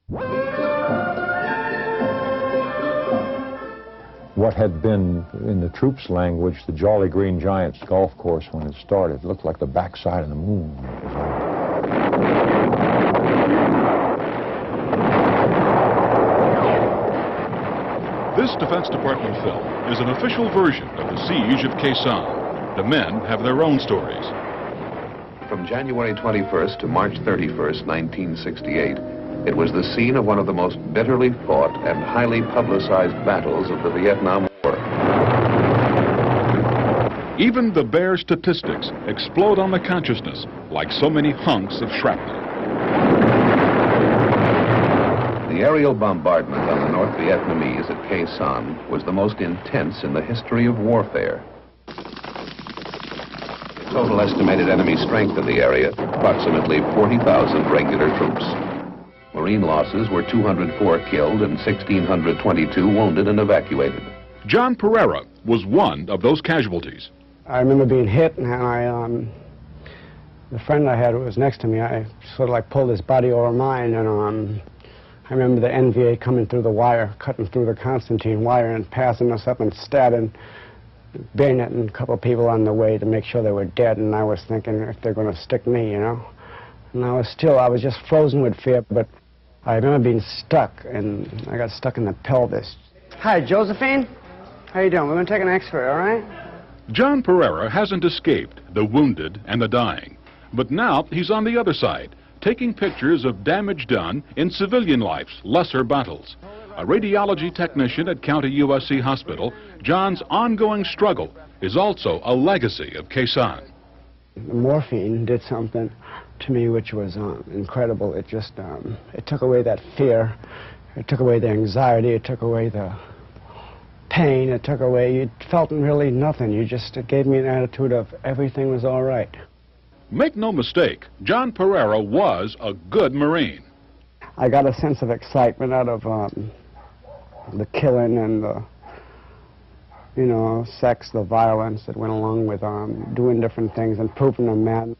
What had been, in the troops' language, the Jolly Green Giants golf course when it started. It looked like the backside of the moon. This Defense Department film is an official version of the siege of Knxt. The men have their own stories. From January 21st to March 31st, 1968, it was the scene of one of the most bitterly fought and highly publicized battles of the Vietnam War. Even the bare statistics explode on the consciousness like so many hunks of shrapnel. The aerial bombardment on the North Vietnamese at Knxt was the most intense in the history of warfare. The total estimated enemy strength of the area, approximately 40,000 regular troops. Marine losses were 204 killed and 1,622 wounded and evacuated. John Pereira was one of those casualties. I remember being hit, and the friend I had who was next to me, I sort of like pulled his body over mine, and I remember the NVA coming through the wire, cutting through the Constantine wire and passing us up and stabbing, bayoneting a couple of people on the way to make sure they were dead, and I was thinking if they're going to stick me, you know. And I was just frozen with fear, but I remember being stuck, and I got stuck in the pelvis. Hi, Josephine. How you doing? We're going to take an X-ray, all right? John Pereira hasn't escaped the wounded and the dying, but now he's on the other side, taking pictures of damage done in civilian life's lesser battles. A radiology technician at County USC Hospital, John's ongoing struggle is also a legacy of Knxt. The morphine did something to me which was incredible. It just, it took away that fear, it took away the anxiety, it took away the pain, it took away, you felt really nothing. It gave me an attitude of everything was all right. Make no mistake, John Pereira was a good Marine. I got a sense of excitement out of the killing and the, you know, sex, the violence that went along with doing different things and proving a man.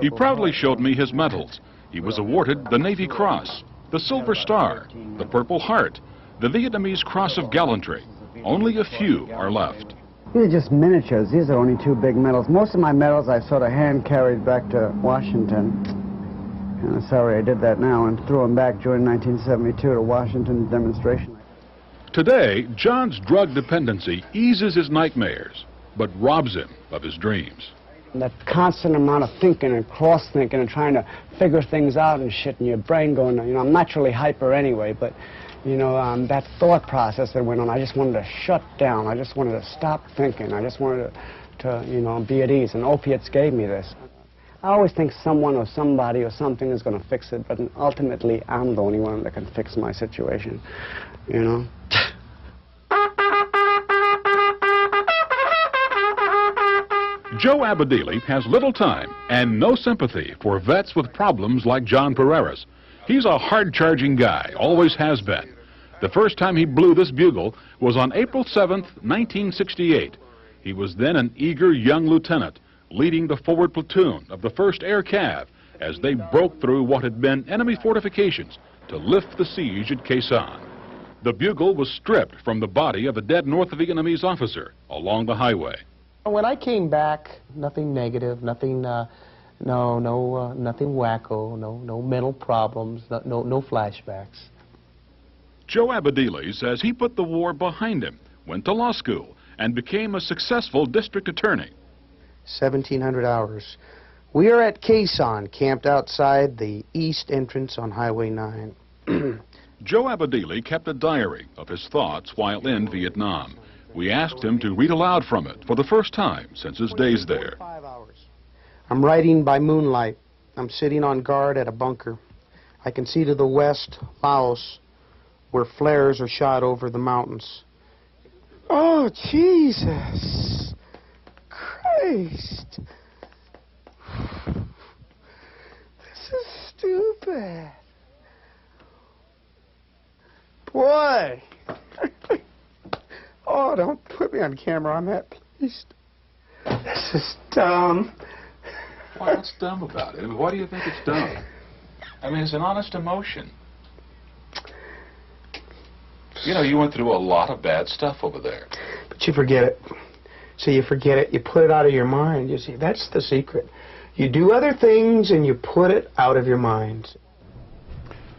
He proudly showed me his medals. He was awarded the Navy Cross, the Silver Star, the Purple Heart, the Vietnamese Cross of Gallantry. Only a few are left. These are just miniatures. These are only two big medals. Most of my medals I sort of hand-carried back to Washington. And I'm sorry I did that now and threw them back during 1972 to Washington demonstration. Today, John's drug dependency eases his nightmares, but robs him of his dreams. That constant amount of thinking and cross-thinking and trying to figure things out and shit in your brain going, you know, I'm naturally hyper anyway, but, you know, that thought process that went on, I just wanted to shut down. I just wanted to stop thinking. I just wanted to you know, be at ease, and opiates gave me this. I always think someone or somebody or something is going to fix it, but ultimately I'm the only one that can fix my situation, you know. Joe Abadili has little time and no sympathy for vets with problems like John Pereira's. He's a hard-charging guy, always has been. The first time he blew this bugle was on April 7th, 1968. He was then an eager young lieutenant, leading the forward platoon of the 1st Air Cav as they broke through what had been enemy fortifications to lift the siege at Knxt. The bugle was stripped from the body of a dead North Vietnamese officer along the highway. When I came back, nothing negative, nothing, nothing wacko, no mental problems, no flashbacks. Joe Abadili says he put the war behind him, went to law school, and became a successful district attorney. 1,700 hours. We are at Knxt, camped outside the east entrance on Highway 9. Joe Abadili kept a diary of his thoughts while in Vietnam. We asked him to read aloud from it for the first time since his days there. I'm writing by moonlight. I'm sitting on guard at a bunker. I can see to the west, Laos, where flares are shot over the mountains. Oh, Jesus Christ. This is stupid. Boy. Oh, don't put me on camera on that, please. This is dumb. What's dumb about it? I mean, why do you think it's dumb? I mean, it's an honest emotion. You know, you went through a lot of bad stuff over there. But you forget it. So you forget it, you put it out of your mind. You see, that's the secret. You do other things and you put it out of your mind.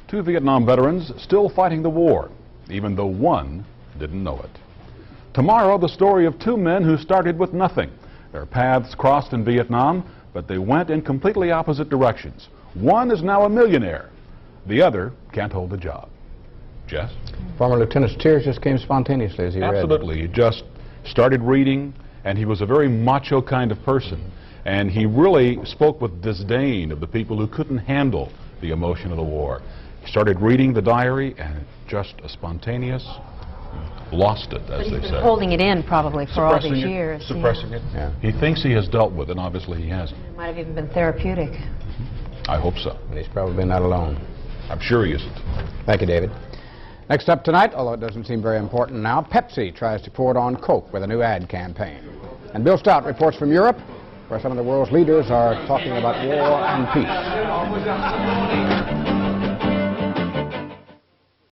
2 Vietnam veterans still fighting the war, even though one didn't know it. Tomorrow, the story of 2 men who started with nothing. Their paths crossed in Vietnam, but they went in completely opposite directions. One is now a millionaire. The other can't hold a job. Jess? Former Lieutenant's tears just came spontaneously as he read. Absolutely. He just started reading, and he was a very macho kind of person. And he really spoke with disdain of the people who couldn't handle the emotion of the war. He started reading the diary, and just a spontaneous, lost it, as they say. Holding it in probably for all these years. Suppressing it. Yeah. He thinks he has dealt with it, and obviously he hasn't. It might have even been therapeutic. I hope so. But he's probably not alone. I'm sure he isn't. Thank you, David. Next up tonight, although it doesn't seem very important now, Pepsi tries to pour it on Coke with a new ad campaign. And Bill Stout reports from Europe, where some of the world's leaders are talking about war and peace.